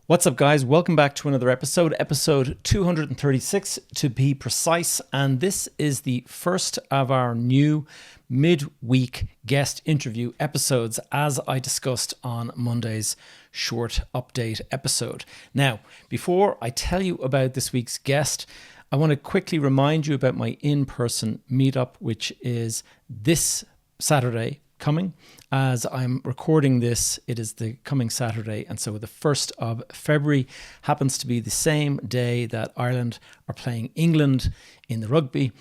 What's up, guys? Welcome back to another episode 236 to be precise. And this is the first of our new midweek guest interview episodes, as I discussed on Monday's short update episode. Now, before I tell you about this week's guest, I want to quickly remind you about my in-person meetup, which is this Saturday coming. As I'm recording this, it is the coming Saturday, and so the 1st of February happens to be the same day that Ireland are playing England in the rugby,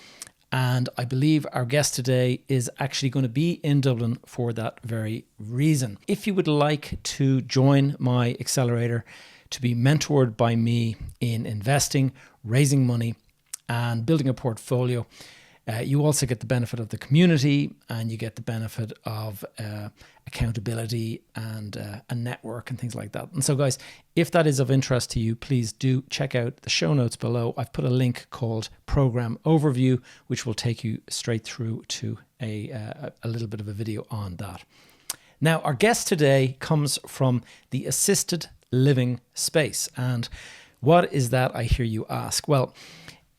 and I believe our guest today is actually going to be in Dublin for that very reason. If you would like to join my Accelerator to be mentored by me in investing, raising money, and building a portfolio, you also get the benefit of the community, and you get the benefit of accountability and a network and things like that. And so, guys, if that is of interest to you, please do check out the show notes below. I've put a link called Program Overview, which will take you straight through to a little bit of a video on that. Now, our guest today comes from the assisted living space. And what is that, I hear you ask? Well,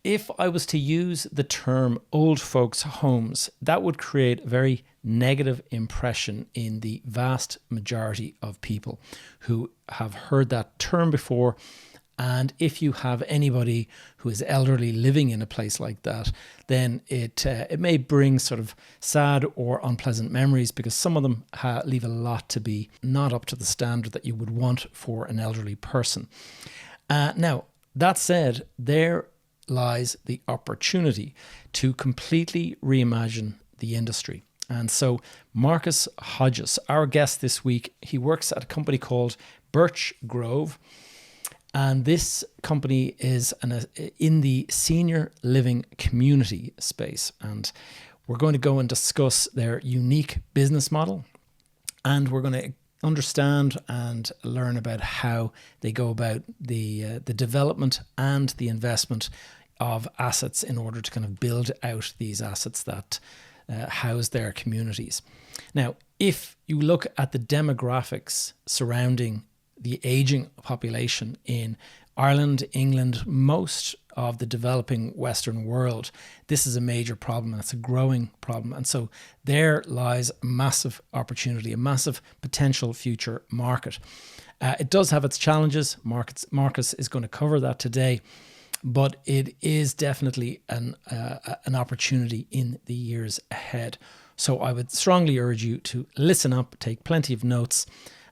if I was to use the term old folks' homes, that would create a very negative impression in the vast majority of people who have heard that term before. And if you have anybody who is elderly living in a place like that, then it may bring sort of sad or unpleasant memories, because some of them leave a lot to be not up to the standard that you would want for an elderly person. Now, that said, there lies the opportunity to completely reimagine the industry. And so Marcus Hodges, our guest this week, he works at a company called Birch Grove. And this company is in the senior living community space. And we're going to go and discuss their unique business model. And we're going to understand and learn about how they go about the development and the investment of assets in order to kind of build out these assets that house their communities. Now, if you look at the demographics surrounding the aging population in Ireland, England, most of the developing Western world, this is a major problem, and it's a growing problem. And so there lies a massive opportunity, a massive potential future market. It does have its challenges. Marcus is going to cover that today, but it is definitely an opportunity in the years ahead. So I would strongly urge you to listen up, take plenty of notes,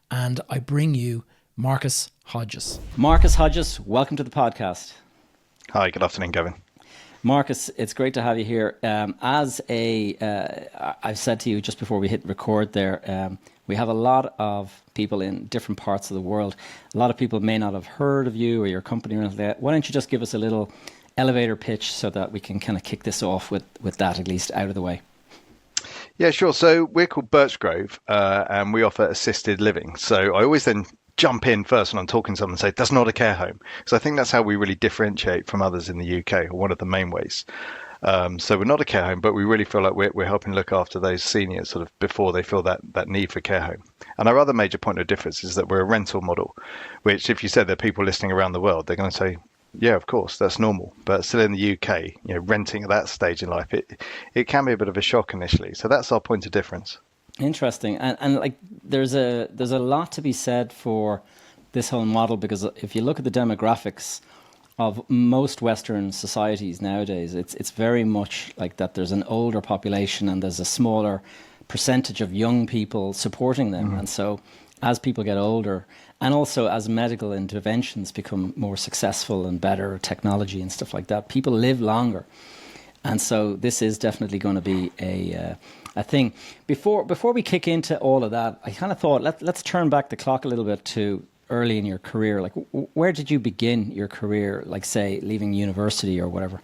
and I bring you Marcus Hodges. Marcus Hodges, welcome to the podcast. Hi, good afternoon, Gavin. Marcus, it's great to have you here. I've said to you just before we hit record there, we have a lot of people in different parts of the world. A lot of people may not have heard of you or your company or anything like that. Why don't you just give us a little elevator pitch so that we can kind of kick this off with that at least out of the way? Yeah, sure. So we're called Birch Grove, and we offer assisted living. So I always then jump in first when I'm talking to someone and say, that's not a care home. So I think that's how we really differentiate from others in the UK, or one of the main ways. So we're not a care home, but we really feel like we're helping look after those seniors sort of before they feel that need for care home. And our other major point of difference is that we're a rental model, which if you said there are people listening around the world, they're going to say, yeah, of course, that's normal. But still in the UK, renting at that stage in life, it can be a bit of a shock initially. So that's our point of difference. Interesting. And like there's a lot to be said for this whole model, because if you look at the demographics of most Western societies nowadays, it's very much like that there's an older population and there's a smaller percentage of young people supporting them. Mm-hmm. And so as people get older, and also as medical interventions become more successful and better technology and stuff like that, people live longer. And so this is definitely going to be a thing. Before we kick into all of that, I kind of thought let's turn back the clock a little bit to early in your career. Like, where did you begin your career? Like, say, leaving university or whatever.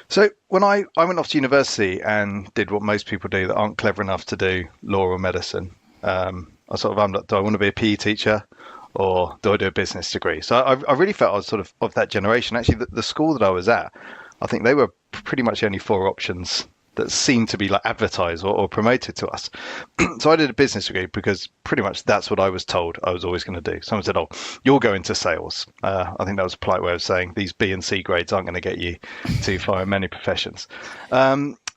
So when I went off to university and did what most people do that aren't clever enough to do law or medicine, I sort of, do I want to be a PE teacher or do I do a business degree? So I really felt I was sort of that generation. Actually, the school that I was at, I think they were pretty much the only four options that seemed to be like advertised or promoted to us. So I did a business degree because pretty much that's what I was told I was always going to do. Someone said, "Oh, you'll go into sales." I think that was a polite way of saying these B and C grades aren't going to get you too far in many professions.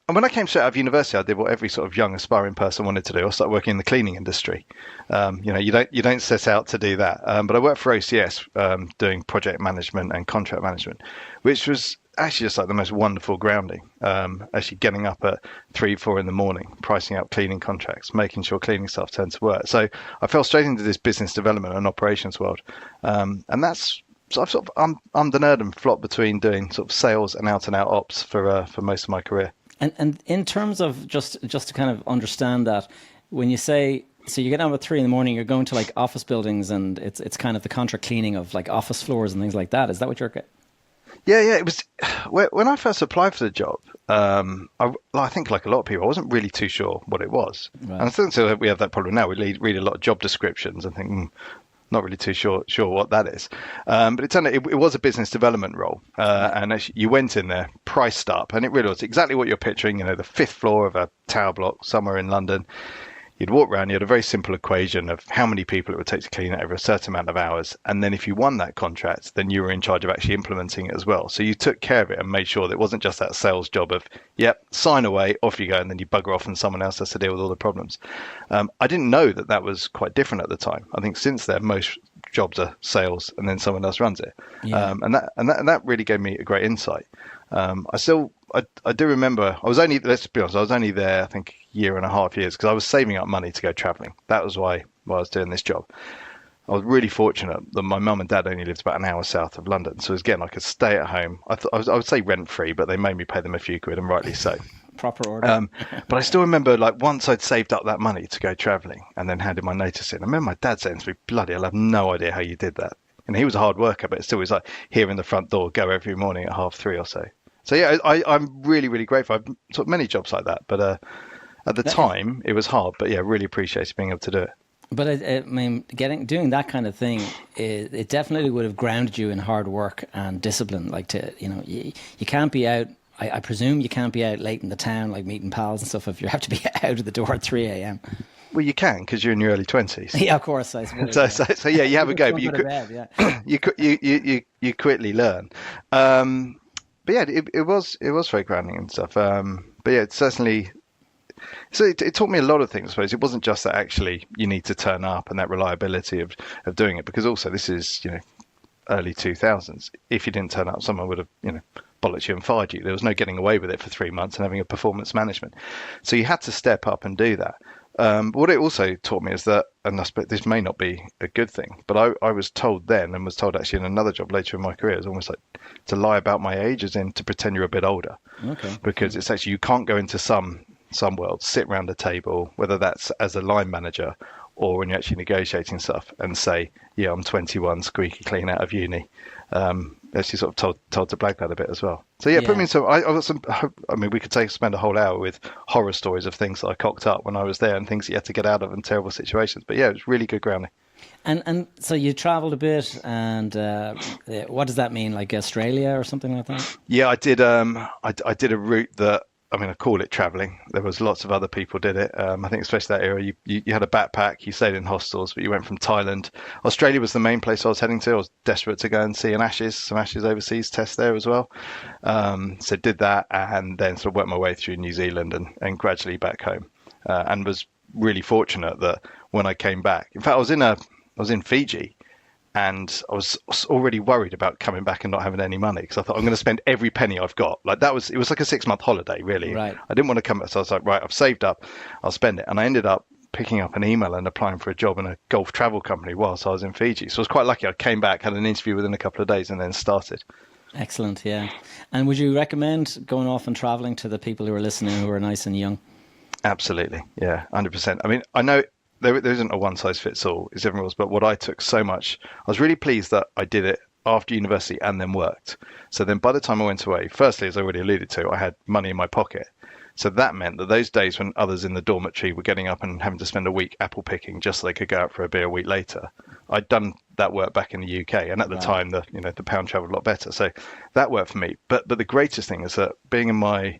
And when I came straight out of university, I did what every sort of young aspiring person wanted to do. I started working in the cleaning industry. You don't set out to do that. But I worked for OCS doing project management and contract management, which was actually just like the most wonderful grounding. Actually getting up at 3, 4 in the morning, pricing out cleaning contracts, making sure cleaning staff turned to work. So I fell straight into this business development and operations world, and that's. So I'm the nerd and flop between doing sort of sales and out ops for most of my career. And in terms of just to kind of understand that, when you say, so you get up at 3 in the morning, you're going to like office buildings, and it's kind of the contract cleaning of like office floors and things like that. Is that what you're? Yeah. It was when I first applied for the job. I think like a lot of people, I wasn't really too sure what it was, right. And I think so we have that problem now. We read a lot of job descriptions and think. Not really too sure what that is, but it turned out it was a business development role, and actually you went in there priced up, and it really was exactly what you're picturing. The 5th floor of a tower block somewhere in London. You'd walk around, you had a very simple equation of how many people it would take to clean it over a certain amount of hours. And then if you won that contract, then you were in charge of actually implementing it as well. So you took care of it and made sure that it wasn't just that sales job of, yep, sign away, off you go, and then you bugger off and someone else has to deal with all the problems. I didn't know that was quite different at the time. I think since then, most jobs are sales and then someone else runs it. Yeah. And that really gave me a great insight. I do remember, let's be honest, I was only there, I think, 1.5 years because I was saving up money to go traveling. That was why I was doing this job. I was really fortunate that my mum and dad only lived about an hour south of London. So again, I could stay at home. I would say rent free, but they made me pay them a few quid, and rightly so. Proper order. But I still remember, like, once I'd saved up that money to go traveling and then handed my notice in, I remember my dad saying to me, bloody hell, I have no idea how you did that. And he was a hard worker, but it still was like here in the front door, go every morning at 3:30 or so. So yeah, I'm really, really grateful. I've sort of many jobs like that, but at the time it was hard. But yeah, really appreciated being able to do it. But I mean, doing that kind of thing, it definitely would have grounded you in hard work and discipline. Like you can't be out. I presume you can't be out late in the town, like meeting pals and stuff, if you have to be out of the door at 3 a.m. Well, you can because you're in your early 20s. Yeah, of course. I suppose. So yeah, you have a go, but you quickly learn. But yeah, it was very grounding and stuff. But yeah, it certainly. So it taught me a lot of things, I suppose. It wasn't just that actually you need to turn up and that reliability of doing it, because also this is early 2000s. If you didn't turn up, someone would have bollocked you and fired you. There was no getting away with it for 3 months and having a performance management. So you had to step up and do that. But what it also taught me is that, and I suppose this may not be a good thing, but I was told then, and was told actually in another job later in my career, it's almost like to lie about my age, as in to pretend you're a bit older. Okay. Because it's actually, you can't go into some worlds, sit around a table, whether that's as a line manager or when you're actually negotiating stuff, and say, yeah, I'm 21, squeaky clean out of uni. Actually sort of told to blag that a bit as well. So yeah, put me in some. I got some. I mean, we could spend a whole hour with horror stories of things that I cocked up when I was there and things you had to get out of in terrible situations. But yeah, it was really good grounding. And so you travelled a bit, and what does that mean? Like Australia or something like that? Yeah, I did. I did a route that. I mean, I call it traveling. There was lots of other people did it. I think especially that era, you had a backpack, you stayed in hostels, but you went from Thailand. Australia was the main place I was heading to. I was desperate to go and see some Ashes overseas test there as well. So did that, and then sort of worked my way through New Zealand and gradually back home. And was really fortunate that when I came back, in fact, I was in Fiji. And I was already worried about coming back and not having any money, because I thought I'm going to spend every penny I've got. Like it was like a 6-month holiday, really. Right. I didn't want to come back. So I was like, right, I've saved up, I'll spend it. And I ended up picking up an email and applying for a job in a golf travel company whilst I was in Fiji. So I was quite lucky. I came back, had an interview within a couple of days, and then started. Excellent, yeah. And would you recommend going off and traveling to the people who are listening who are nice and young? Absolutely, yeah, 100%. I mean, I know there isn't a one-size-fits-all, it's everyone else, but what I took so much, I was really pleased that I did it after university and then worked. So then by the time I went away, firstly, as I already alluded to, I had money in my pocket. So that meant that those days when others in the dormitory were getting up and having to spend a week apple picking just so they could go out for a beer a week later, I'd done that work back in the UK. And at the time, the pound traveled a lot better. So that worked for me. But the greatest thing is that being in my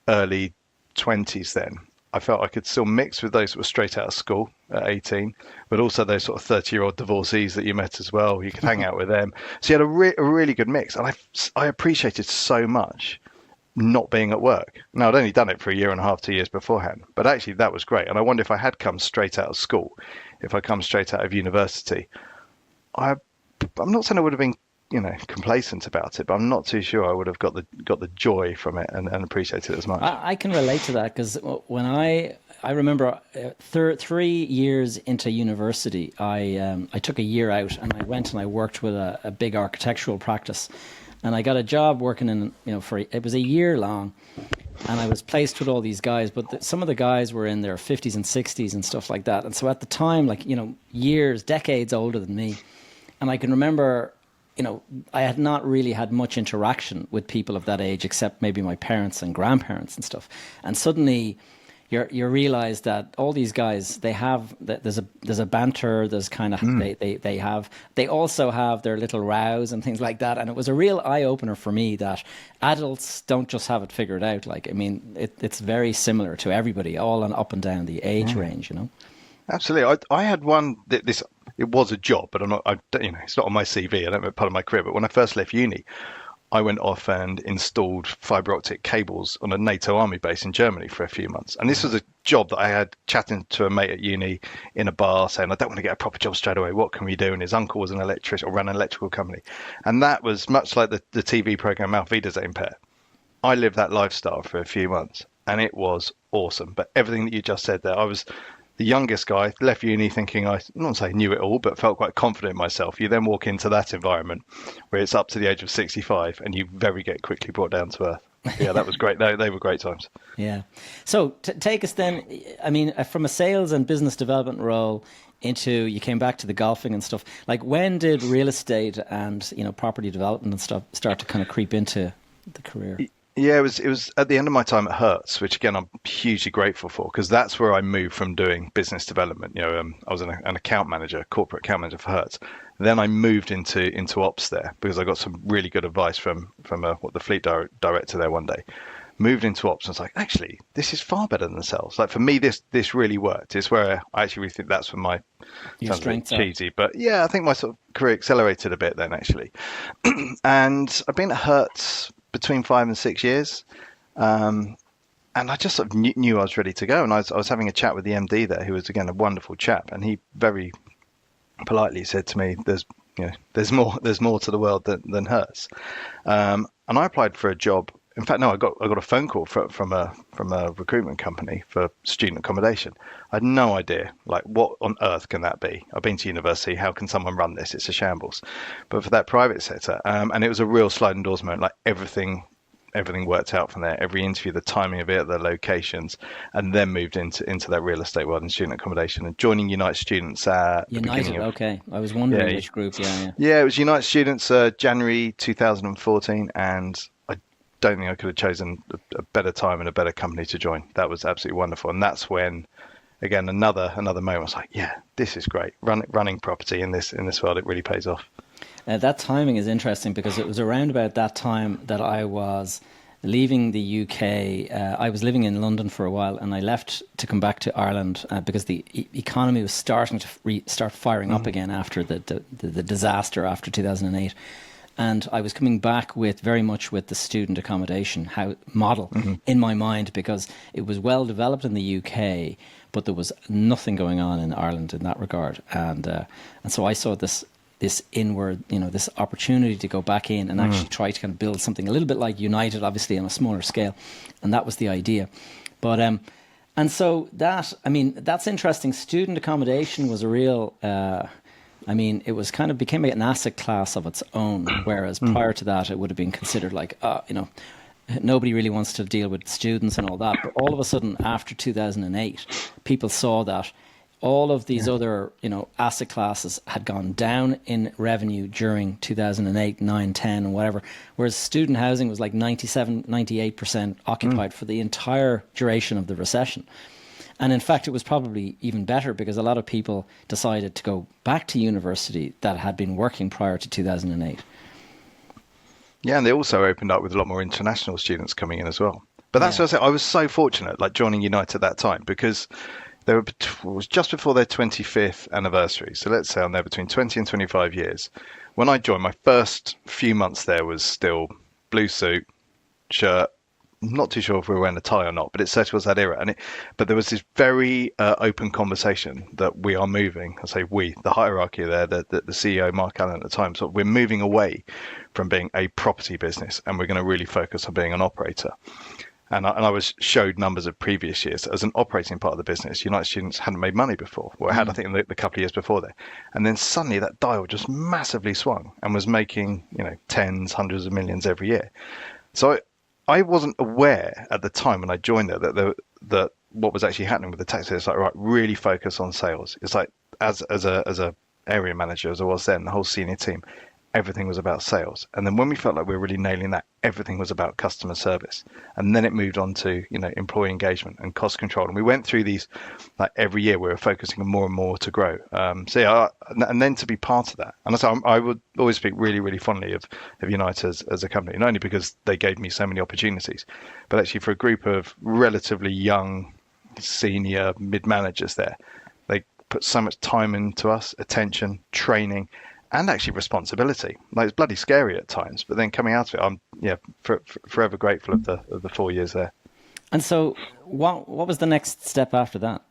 early 20s then, I felt I could still mix with those that were straight out of school at 18, but also those sort of 30-year-old divorcees that you met as well. You could hang out with them. So you had a really good mix. And I appreciated so much not being at work. Now, I'd only done it for a year and a half, 2 years beforehand, but actually that was great. And I wonder if I had come straight out of school, if I come straight out of university, I'm not saying I would have been, complacent about it, but I'm not too sure I would have got the joy from it and appreciated it as much. I can relate to that because when I remember 3 years into university, I took a year out and I went and I worked with a big architectural practice, and I got a job working in it was a year long, and I was placed with all these guys, but some of the guys were in their 50s and 60s and stuff like that, and so at the time, decades older than me, and I can remember. I had not really had much interaction with people of that age, except maybe my parents and grandparents and stuff. And suddenly, you realize that all these guys, there's a banter. There's kind of they also have their little rows and things like that. And it was a real eye opener for me that adults don't just have it figured out. It's very similar to everybody, all and up and down the age range. Absolutely. I had one this. It was a job, but it's not on my CV. I don't make part of my career. But when I first left uni, I went off and installed fiber optic cables on a NATO army base in Germany for a few months. And this was a job that I had chatting to a mate at uni in a bar saying, I don't want to get a proper job straight away. What can we do? And his uncle was an electrician or ran an electrical company. And that was much like the TV program Auf Wiedersehen Pair. I lived that lifestyle for a few months and it was awesome. But everything that you just said there, I was the youngest guy, left uni thinking I not say knew it all, but felt quite confident in myself. You then walk into that environment where it's up to the age of 65 and you very quickly brought down to earth. Yeah, that was great. They were great times. Yeah. So take us then, from a sales and business development role into, you came back to the golfing and stuff. Like when did real estate and, property development and stuff start to kind of creep into the career? Yeah, it was at the end of my time at Hertz, which again I'm hugely grateful for, because that's where I moved from doing business development. I was an account manager, corporate account manager for Hertz. Then I moved into ops there because I got some really good advice from the fleet director there one day. Moved into ops and was like, actually, this is far better than sales. Like for me, this really worked. It's where I actually really think that's where my strengths cheesy, but yeah, I think my sort of career accelerated a bit then actually. And I've been at Hertz between 5 and 6 years. And I just sort of knew I was ready to go. And I was having a chat with the MD there, who was, again, a wonderful chap. And he very politely said to me, there's more to the world than Hertz. And I applied for a job. In fact, no, I got a phone call from a recruitment company for student accommodation. I had no idea, like, what on earth can that be? I've been to university. How can someone run this? It's a shambles. But for that private sector, and it was a real sliding doors moment. Like everything worked out from there. Every interview, the timing of it, the locations, and then moved into that real estate world and student accommodation and joining United Students at the beginning of, okay. I was wondering which group. Yeah, it was United Students, January 2014, and I don't think I could have chosen a better time and a better company to join. That was absolutely wonderful, and that's when, again, another moment. I was like, yeah, this is great. Running property in this world, it really pays off. That timing is interesting because it was around about that time that I was leaving the UK. I was living in London for a while, and I left to come back to Ireland because the economy was starting to start firing up again after the disaster after 2008. And I was coming back very much with the student accommodation model in my mind, because it was well developed in the UK, but there was nothing going on in Ireland in that regard. And so I saw this inward, this opportunity to go back in and actually try to kind of build something a little bit like United, obviously on a smaller scale. And that was the idea. But, and so that's interesting. Student accommodation was a real, it was kind of became an asset class of its own, whereas prior to that, it would have been considered like, nobody really wants to deal with students and all that. But all of a sudden, after 2008, people saw that all of these other, asset classes had gone down in revenue during 2008, 9, 10 and whatever, whereas student housing was like 97, 98% occupied for the entire duration of the recession. And in fact, it was probably even better because a lot of people decided to go back to university that had been working prior to 2008. Yeah, and they also opened up with a lot more international students coming in as well. But that's Yeah. what I said. I was so fortunate, like joining Unite at that time, because it was just before their 25th anniversary. So let's say I'm there between 20 and 25 years. When I joined, my first few months there was still blue suit, shirt. I'm not too sure if we were wearing a tie or not, but it certainly was that era. But there was this very open conversation that we are moving. I say we, the hierarchy there, the CEO Mark Allen at the time. So we're moving away from being a property business, and we're going to really focus on being an operator. And I was showed numbers of previous years as an operating part of the business. United Students hadn't made money before, or had, I think, the couple of years before there. And then suddenly that dial just massively swung and was making, tens, hundreds of millions every year. So I wasn't aware at the time when I joined there that what was actually happening with the tax. It's like, right, really focus on sales. It's like as a area manager as I was then, the whole senior team, everything was about sales. And then when we felt like we were really nailing that, everything was about customer service. And then it moved on to, employee engagement and cost control. And we went through these, like every year we were focusing on more and more to grow. And then to be part of that. And so I would always speak really, really fondly of Unite as a company, not only because they gave me so many opportunities, but actually for a group of relatively young, senior mid-managers there. They put so much time into us, attention, training, and actually responsibility. Like, it's bloody scary at times, but then coming out of it, I'm forever grateful of the 4 years there. And so, what was the next step after that?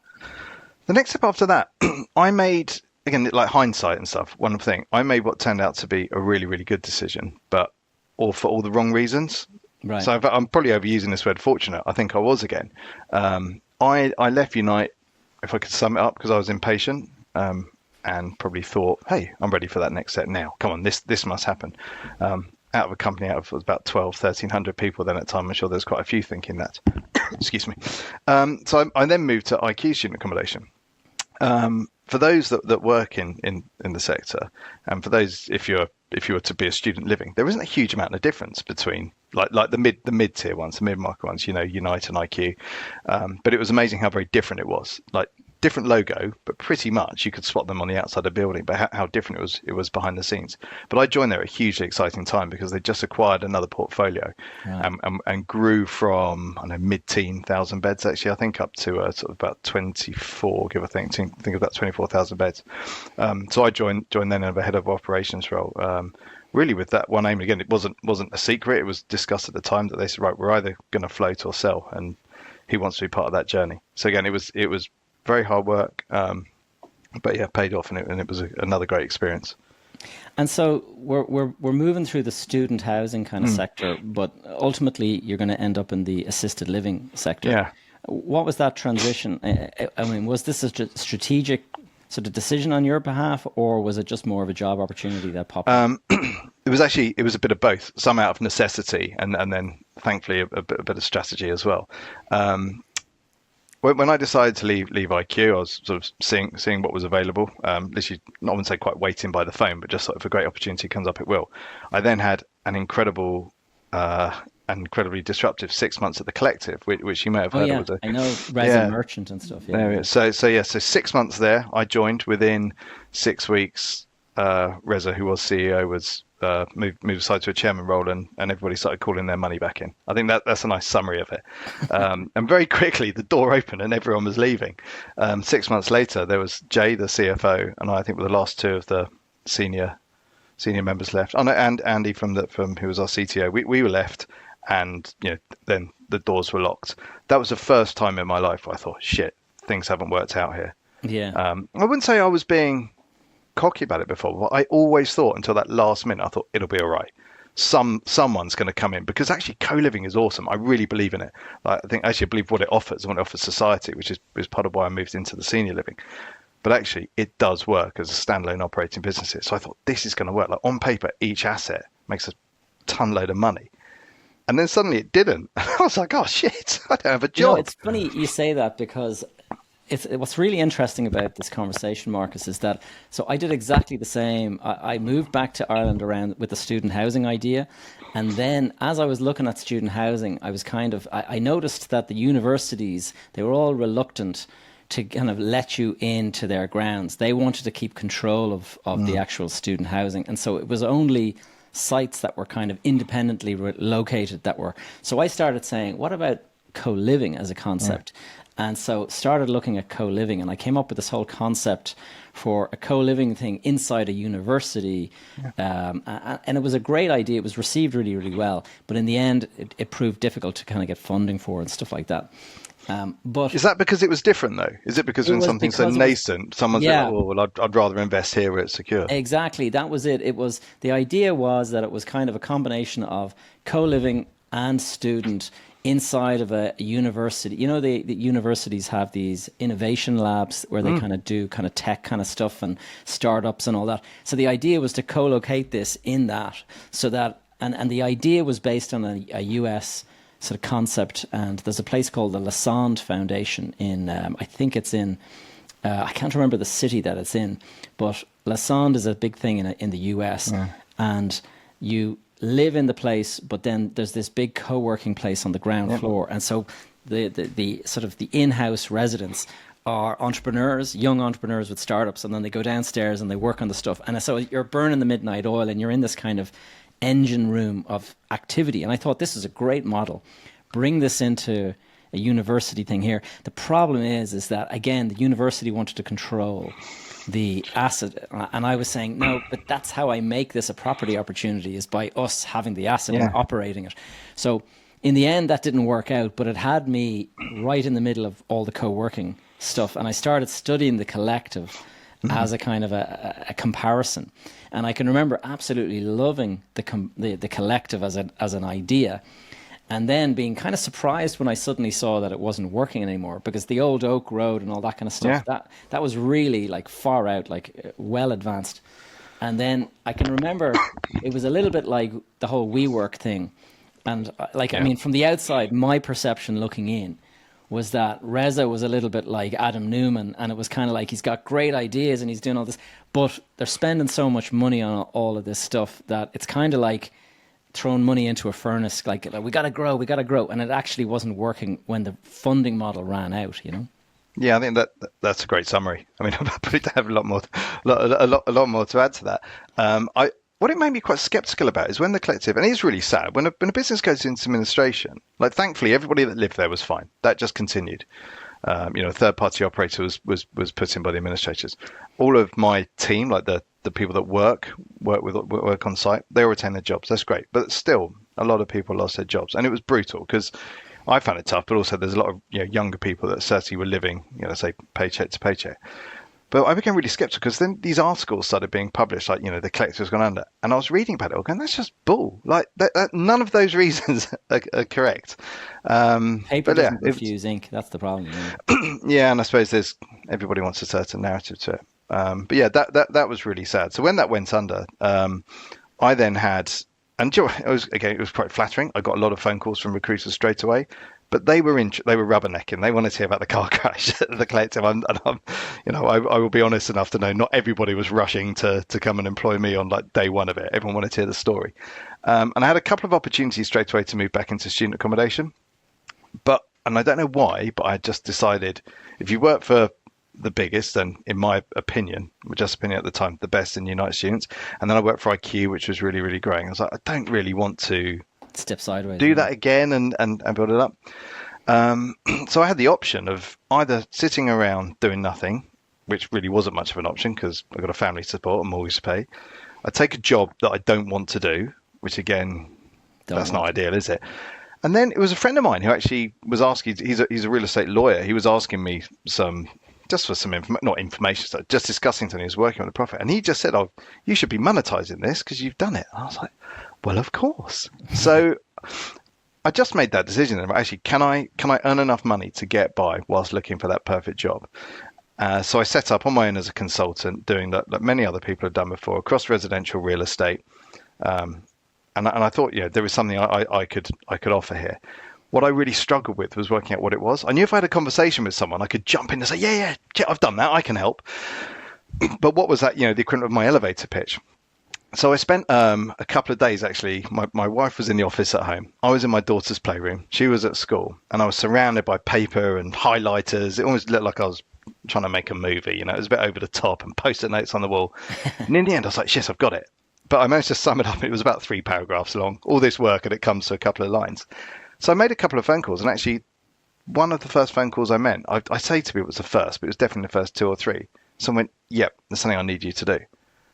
The next step after that, I made, again, like hindsight and stuff. One thing, I made what turned out to be a really, really good decision, but all for all the wrong reasons. Right. So I'm probably overusing this word fortunate. I think I was again. I left Unite, if I could sum it up, because I was impatient. And probably thought, hey, I'm ready for that next step now. Come on, this must happen. Out of a company out of about 1,300 people then at the time, I'm sure there's quite a few thinking that. Excuse me. So I then moved to IQ student accommodation. For those that work in the sector, and for those if you were to be a student living, there isn't a huge amount of difference between like the mid tier ones, the mid market ones, Unite and IQ. But it was amazing how very different it was. Like, different logo, but pretty much you could spot them on the outside of the building, but how different it was behind the scenes. But I joined there at a hugely exciting time because they just acquired another portfolio. Right. And grew from, mid-teen 1,000 beds actually, I think, up to sort of about 24, give or think about 24,000 beds. So I joined then in a head of operations role. Really with that one aim. Again, it wasn't a secret. It was discussed at the time that they said, right, we're either going to float or sell, and who wants to be part of that journey? So again, it was very hard work, but yeah, paid off, and it was another great experience. And so we're moving through the student housing kind of sector, but ultimately you're going to end up in the assisted living sector. Yeah. What was that transition? Was this a strategic sort of decision on your behalf, or was it just more of a job opportunity that popped up? It was a bit of both. Some out of necessity, and then thankfully a bit of strategy as well. When I decided to leave IQ, I was sort of seeing what was available. Literally, not even say quite waiting by the phone, but just sort of if a great opportunity comes up, it will. I then had an incredibly disruptive 6 months at the Collective, which you may have heard of. I know, Resident Merchant and stuff. Yeah. So 6 months there. I joined within 6 weeks. Reza, who was CEO, was moved aside to a chairman role, and everybody started calling their money back in. I think that's a nice summary of it. And very quickly the door opened and everyone was leaving. 6 months later, there was Jay, the CFO, and I think were the last two of the senior members left. And Andy from who was our CTO. We were left, and then the doors were locked. That was the first time in my life where I thought, shit, things haven't worked out here. Yeah. I wouldn't say I was being cocky about it before, but I always thought until that last minute, I thought it'll be all right. Someone's going to come in, because actually co-living is awesome. I really believe in it. I believe what it offers society, which is part of why I moved into the senior living. But actually, it does work as a standalone operating business. So I thought this is going to work. Like, on paper, each asset makes a ton load of money. And then suddenly it didn't. I was like, oh shit, I don't have a job. It's funny you say that, because what's really interesting about this conversation, Marcus, is that, so I did exactly the same. I moved back to Ireland around with the student housing idea. And then as I was looking at student housing, I noticed that the universities, they were all reluctant to kind of let you into their grounds. They wanted to keep control of the actual student housing. And so it was only sites that were kind of independently located that were. So I started saying, what about co-living as a concept. And so started looking at co-living, and I came up with this whole concept for a co-living thing inside a university. And it was a great idea. It was received really, really well. But in the end, it proved difficult to kind of get funding for and stuff like that. But is that because it was different, though? Is it because when something's so nascent, someone's like, oh, well, I'd rather invest here where it's secure? Exactly. That was it. The idea was that it was kind of a combination of co-living and student inside of a university. You know, the universities have these innovation labs where they kind of do kind of tech kind of stuff and startups and all that. So the idea was to co-locate this in that, so that, and the idea was based on a US sort of concept. And there's a place called the Lassonde Foundation in, I think it's in, I can't remember the city that it's in, but Lassonde is a big thing in the US. And you live in the place, but then there's this big co-working place on the ground floor. And so the sort of the in-house residents are entrepreneurs, young entrepreneurs with startups, and then they go downstairs and they work on the stuff. And so you're burning the midnight oil and you're in this kind of engine room of activity. And I thought, this is a great model. Bring this into a university thing here. The problem is that, again, the university wanted to control the asset, and I was saying, no, but that's how I make this a property opportunity, is by us having the asset and operating it. So in the end, that didn't work out, but it had me right in the middle of all the co-working stuff, and I started studying the collective as a kind of a comparison. And I can remember absolutely loving the collective as an idea, and then being kind of surprised when I suddenly saw that it wasn't working anymore, because the old Oak Road and all that kind of stuff, that was really like far out, like well advanced. And then I can remember it was a little bit like the whole WeWork thing. And I mean, from the outside, my perception looking in was that Reza was a little bit like Adam Newman, and it was kind of like he's got great ideas and he's doing all this, but they're spending so much money on all of this stuff that it's kind of like throwing money into a furnace, like we got to grow, and it actually wasn't working when the funding model ran out, you know. Yeah, I think that's a great summary. I mean, I probably have a lot more to add to that. What it made me quite skeptical about is when the collective, and it is really sad, when a business goes into administration, like thankfully everybody that lived there was fine. That just continued. A third party operator was put in by the administrators. All of my team, like the people that work on site, they all retain their jobs. That's great. But still, a lot of people lost their jobs. And it was brutal because I found it tough, but also there's a lot of younger people that certainly were living, say, paycheck to paycheck. But I became really skeptical because then these articles started being published, like, the collective's gone under. And I was reading about it all going, that's just bull. Like, none of those reasons are correct. Paper doesn't refuse ink. That's the problem. Yeah, and I suppose everybody wants a certain narrative to it. But yeah, that was really sad. So when that went under, I then had, and it was quite flattering. I got a lot of phone calls from recruiters straight away. But they were rubbernecking. They wanted to hear about the car crash at the collective. I will be honest enough to know not everybody was rushing to come and employ me on like day one of it. Everyone wanted to hear the story. And I had a couple of opportunities straight away to move back into student accommodation. And I don't know why, but I just decided if you work for the biggest, and in my opinion, just opinion at the time, the best in United Students, and then I worked for IQ, which was really, really growing. I was like, I don't really want to step sideways, do that again and build it up. So I had the option of either sitting around doing nothing, which really wasn't much of an option because I've got a family to support and mortgage to pay. I'd take a job that I don't want to do, which again, that's not ideal, is it? And then it was a friend of mine who actually was asking, he's a real estate lawyer. He was asking me just for some not information, so just discussing something. He was working on a profit. And he just said, oh, you should be monetizing this because you've done it. And I was like, well, of course. So I just made that decision. Actually, can I earn enough money to get by whilst looking for that perfect job? So I set up on my own as a consultant, doing that like many other people have done before, across residential real estate. And I thought, there was something I could offer here. What I really struggled with was working out what it was. I knew if I had a conversation with someone, I could jump in and say, yeah, I've done that. I can help. But what was that, the equivalent of my elevator pitch? So I spent a couple of days, actually. My wife was in the office at home. I was in my daughter's playroom. She was at school. And I was surrounded by paper and highlighters. It almost looked like I was trying to make a movie. It was a bit over the top and Post-it notes on the wall. And in the end, I was like, yes, I've got it. But I managed to sum it up. It was about 3 paragraphs long. All this work, and it comes to a couple of lines. So I made a couple of phone calls. And actually, one of the first phone calls I meant, I say to people it was the first, but it was definitely the first 2 or 3. Someone went, yep, there's something I need you to do.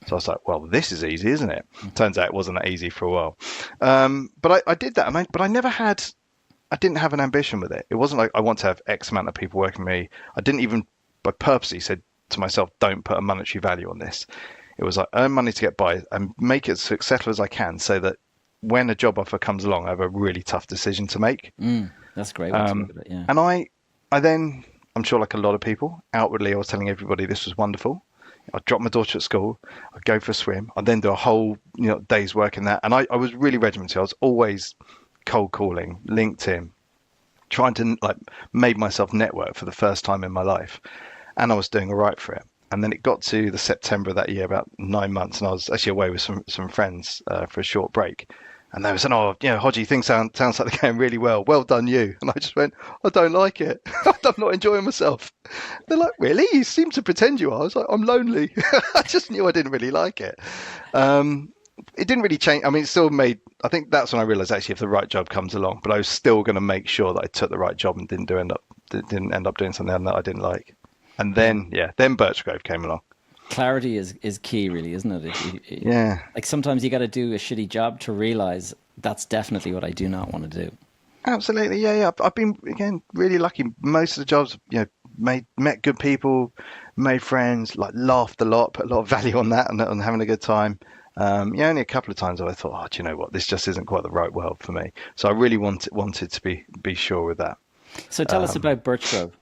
So I was like, well, this is easy, isn't it? Turns out it wasn't that easy for a while. But I did that, but I didn't have an ambition with it. It wasn't like I want to have X amount of people working with me. I purposely said to myself, don't put a monetary value on this. It was like earn money to get by and make it as successful as I can so that when a job offer comes along, I have a really tough decision to make. That's a great way to look at it, yeah. And I then, I'm sure like a lot of people, outwardly I was telling everybody this was wonderful. I'd drop my daughter at school, I'd go for a swim, I'd then do a whole day's work in that. And I was really regimented. I was always cold calling, LinkedIn, trying to make myself network for the first time in my life. And I was doing all right for it. And then it got to the September of that year, about 9 months, and I was actually away with some friends for a short break. And they were saying, oh, Hodgie, things sounds like they're going really well. Well done, you. And I just went, I don't like it. I'm not enjoying myself. They're like, really? You seem to pretend you are. I was like, I'm lonely. I just knew I didn't really like it. It didn't really change. I mean, it still made, I think that's when I realized actually if the right job comes along, but I was still going to make sure that I took the right job and didn't end up doing something that I didn't like. And then Birchgrove came along. Clarity is key, really, isn't it? Yeah. Like sometimes you got to do a shitty job to realize that's definitely what I do not want to do. Absolutely, yeah. I've been again really lucky. Most of the jobs, met good people, made friends, laughed a lot, put a lot of value on that and on having a good time. Only a couple of times I thought, do you know what? This just isn't quite the right world for me. So I really wanted to be sure with that. So tell us about Birchgrove.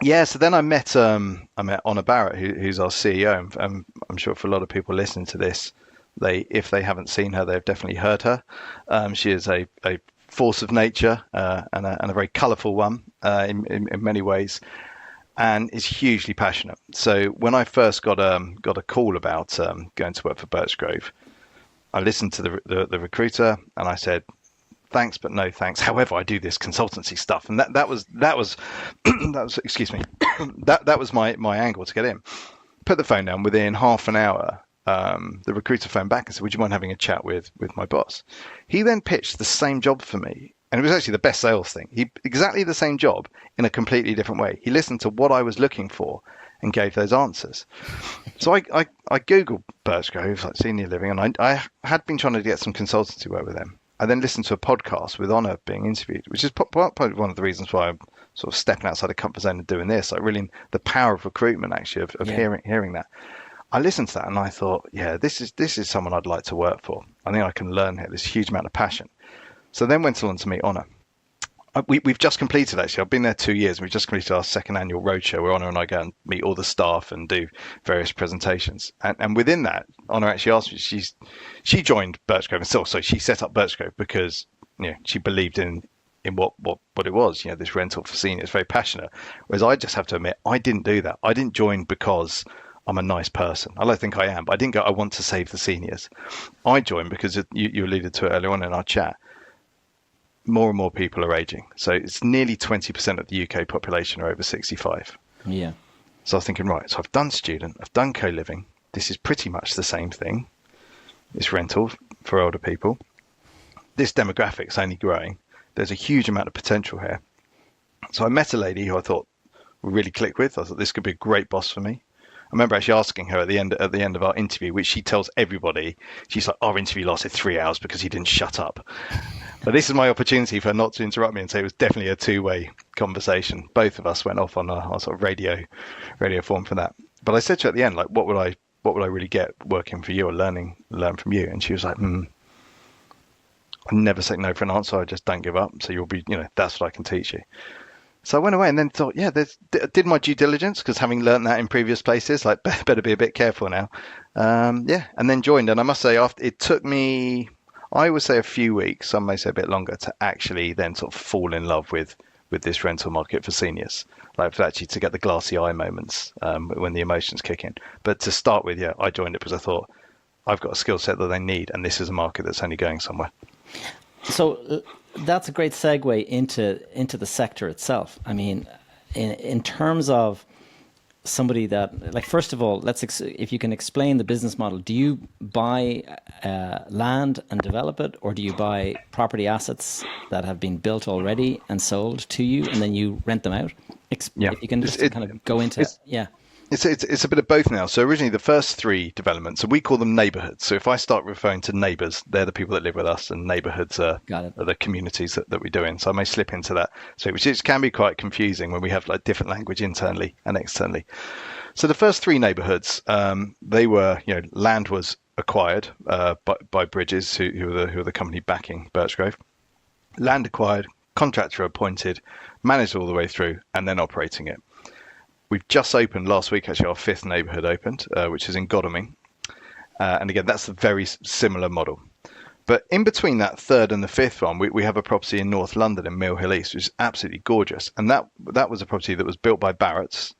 Yeah, so then I met Honor Barrett, who's our CEO. And I'm sure for a lot of people listening to this, if they haven't seen her, they've definitely heard her. She is a force of nature and a very colourful one in many ways, and is hugely passionate. So when I first got a call about going to work for Birchgrove, I listened to the recruiter and I said, thanks, but no thanks. However, I do this consultancy stuff, and that was excuse me, that was my angle to get in. Put the phone down. Within half an hour, the recruiter phoned back and said, "Would you mind having a chat with my boss?" He then pitched the same job for me, and it was actually the best sales thing. Exactly the same job in a completely different way. He listened to what I was looking for and gave those answers. So I googled Birchgrove, senior living, and I had been trying to get some consultancy work with them. I then listened to a podcast with Honor being interviewed, which is probably one of the reasons why I'm sort of stepping outside the comfort zone and doing this. Really the power of recruitment, actually, of hearing that. I listened to that and I thought, yeah, this is someone I'd like to work for. I think I can learn here. This huge amount of passion. So then went along to meet Honor. We've just completed, actually. I've been there 2 years, and we've just completed our second annual roadshow where Honor and I go and meet all the staff and do various presentations. And within that, Honor actually asked me, she joined Birchgrove and so she set up Birchgrove because she believed in what it was, this rental for seniors, very passionate. Whereas I just have to admit, I didn't do that. I didn't join because I'm a nice person. I don't think I am, but I didn't go, I want to save the seniors. I joined because you alluded to it earlier on in our chat. More and more people are aging. So it's nearly 20% of the UK population are over 65. Yeah. So I was thinking, right, so I've done student, I've done co-living. This is pretty much the same thing. It's rental for older people. This demographic's only growing. There's a huge amount of potential here. So I met a lady who I thought would really click with. I thought this could be a great boss for me. I remember actually asking her at the end of our interview, which she tells everybody, she's like, our interview lasted 3 hours because he didn't shut up. But this is my opportunity for her not to interrupt me and say it was definitely a two-way conversation. Both of us went off on our sort of radio form for that. But I said to her at the end, what would I really get working for you or learn from you? And she was like, I never say no for an answer. I just don't give up. So you'll be, that's what I can teach you. So I went away and then thought, did my due diligence, because having learned that in previous places, better be a bit careful now. And then joined. And I must say, it took me, I would say a few weeks, some may say a bit longer, to actually then sort of fall in love with this rental market for seniors. To get the glassy eye moments when the emotions kick in. But to start with, I joined it because I thought I've got a skill set that they need, and this is a market that's only going somewhere. So that's a great segue into the sector itself. I mean, in terms of somebody that, like, first of all, if you can explain the business model, do you buy land and develop it, or do you buy property assets that have been built already and sold to you, and then you rent them out? Yeah. If you can just kind of go into, yeah. It's a bit of both now. So originally the first three developments, so we call them neighborhoods. So if I start referring to neighbors, they're the people that live with us, and neighborhoods are the communities that we do in. So I may slip into that. So which can be quite confusing when we have like different language internally and externally. So the first three neighborhoods, they were, land was acquired by Bridges, who are the company backing Birchgrove. Land acquired, contractor appointed, managed all the way through, and then operating it. We've just opened last week, actually, our fifth neighbourhood opened, which is in Godalming. And again, that's a very similar model. But in between that third and the fifth one, we have a property in North London in Mill Hill East, which is absolutely gorgeous. And that was a property that was built by Barratt's.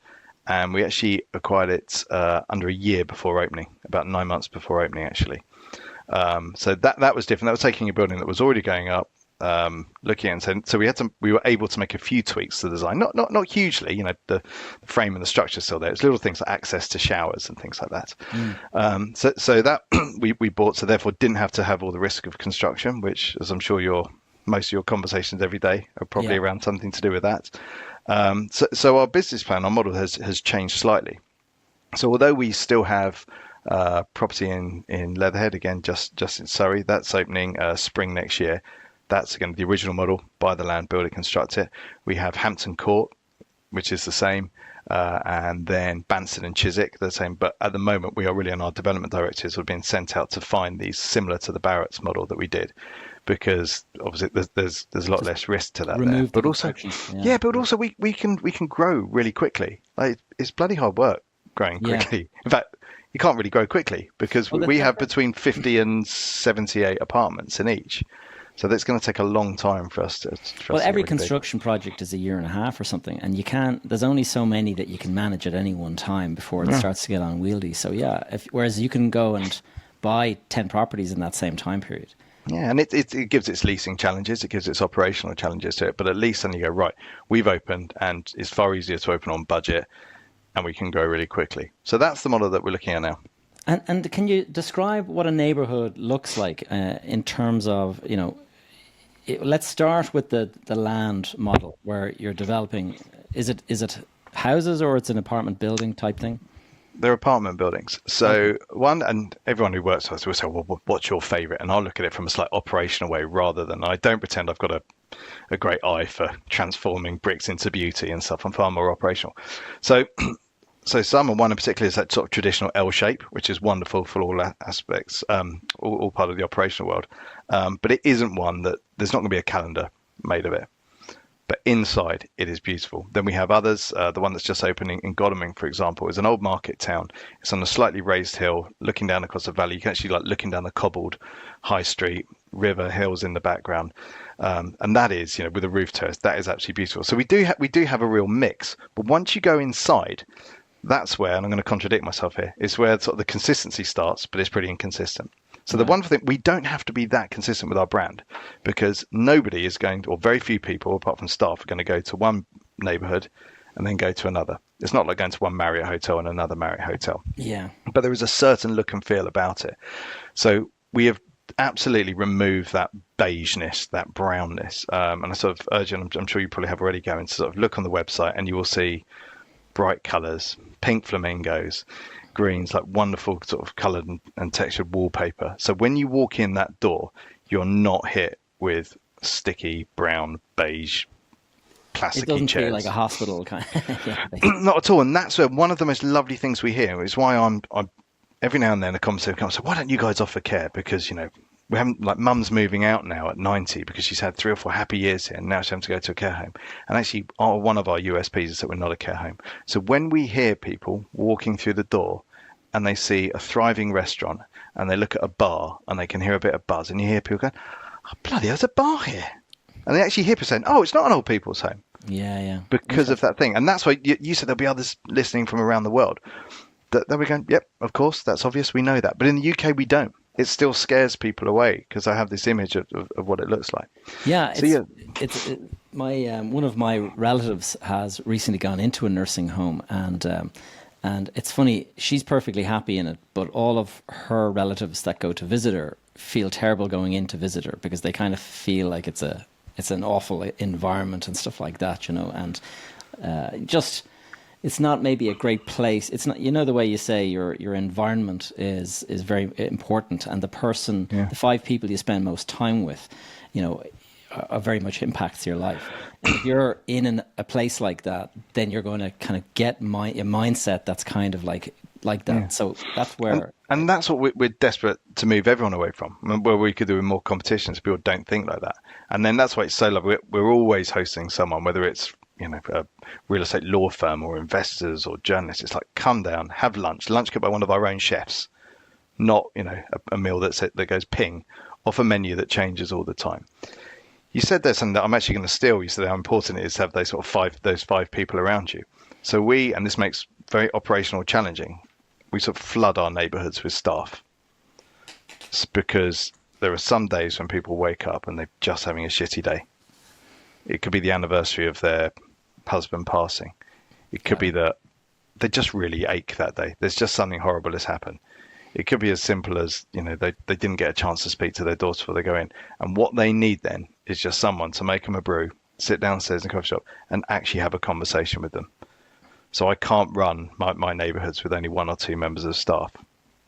And we actually acquired it under a year before opening, about 9 months before opening, actually. So that was different. That was taking a building that was already going up, looking at, and so we were able to make a few tweaks to the design, not hugely. The frame and the structure still there. It's little things like access to showers and things like that. So that we bought, so therefore didn't have to have all the risk of construction, which, as I'm sure most of your conversations every day are probably around something to do with that. So our business plan, our model has changed slightly. So although we still have property in Leatherhead, again, just in Surrey, that's opening spring next year. That's again the original model: buy the land, build it, construct it. We have Hampton Court, which is the same, and then Banston and Chiswick, the same. But at the moment, we are really on our development directives. We're being sent out to find these similar to the Barratt's model that we did, because obviously there's a lot less risk to that there. But also, but also we can grow really quickly. Like, it's bloody hard work growing quickly. In fact, you can't really grow quickly because we have between 50 and 78 apartments in each. So that's going to take a long time for us to. Every construction project is a year and a half or something, and there's only so many that you can manage at any one time before it starts to get unwieldy. So whereas you can go and buy 10 properties in that same time period. Yeah, and it gives its leasing challenges, it gives its operational challenges to it, but at least then you go, right, we've opened, and it's far easier to open on budget, and we can grow really quickly. So that's the model that we're looking at now. And can you describe what a neighborhood looks like in terms of, let's start with the land model where you're developing. Is it houses, or it's an apartment building type thing? They're apartment buildings. So and everyone who works with us will say, well, what's your favorite? And I'll look at it from a slight operational way, rather than, I don't pretend I've got a great eye for transforming bricks into beauty and stuff. I'm far more operational. So one in particular is that sort of traditional L shape, which is wonderful for all aspects, all part of the operational world. But it isn't one that there's not going to be a calendar made of it. But inside, it is beautiful. Then we have others. The one that's just opening in Godalming, for example, is an old market town. It's on a slightly raised hill, looking down across the valley. You can actually looking down the cobbled high street, river, hills in the background. And that is, with a roof terrace, that is absolutely beautiful. So we do have a real mix. But once you go inside, that's where, and I'm going to contradict myself here, is where sort of the consistency starts, but it's pretty inconsistent. So the wonderful thing, we don't have to be that consistent with our brand, because nobody is going to, or very few people, apart from staff, are going to go to one neighborhood and then go to another. It's not like going to one Marriott hotel and another Marriott hotel. Yeah. But there is a certain look and feel about it. So we have absolutely removed that beigeness, that brownness. And I sort of urge, and I'm sure you probably have already going to sort of look on the website, and you will see bright colors, pink flamingos, greens, like wonderful sort of colored and textured wallpaper. So when you walk in that door, you're not hit with sticky brown beige plasticky chairs. It doesn't feel like a hospital kind of, Not at all. And that's one of the most lovely things we hear, is why I'm every now and then a conversation comes, so why don't you guys offer care? Because we haven't, like, mum's moving out now at 90 because she's had 3 or 4 happy years here, and now she's having to go to a care home. And actually, one of our USPs is that we're not a care home. So when we hear people walking through the door and they see a thriving restaurant and they look at a bar and they can hear a bit of buzz, and you hear people going, oh, bloody, there's a bar here. And they actually hear people saying, oh, it's not an old people's home. Yeah. Because of that thing. And that's why you said there'll be others listening from around the world. That we're going, yep, of course, that's obvious, we know that. But in the UK, we don't. It still scares people away because I have this image of what it looks like. Yeah, one of my relatives has recently gone into a nursing home, and And it's funny, she's perfectly happy in it, but all of her relatives that go to visit her feel terrible going in to visit her because they kind of feel like it's an awful environment and stuff like that, and just it's not maybe a great place. It's not, the way you say your environment is very important, and the person, the 5 people you spend most time with, very much impacts your life. And if you're in a place like that, then you're going to kind of get a mindset that's kind of like that. Yeah. So that's where... And that's what we're desperate to move everyone away from, where we could do with more competitions. People don't think like that. And then that's why it's so lovely. We're always hosting someone, whether it's a real estate law firm or investors or journalists. It's like, come down, have lunch cooked by one of our own chefs, not a meal that goes ping off a menu that changes all the time. You said there's something that I'm actually going to steal. You said how important it is to have those sort of those five people around you. So and this makes very operational challenging, we sort of flood our neighborhoods with staff. It's because there are some days when people wake up and they're just having a shitty day. It could be the anniversary of their husband passing. It could be that they just really ache that day. There's just something horrible has happened. It could be as simple as, they didn't get a chance to speak to their daughter before they go in. And what they need then is just someone to make them a brew, sit downstairs in a coffee shop and actually have a conversation with them. So I can't run my neighborhoods with only 1 or 2 members of staff.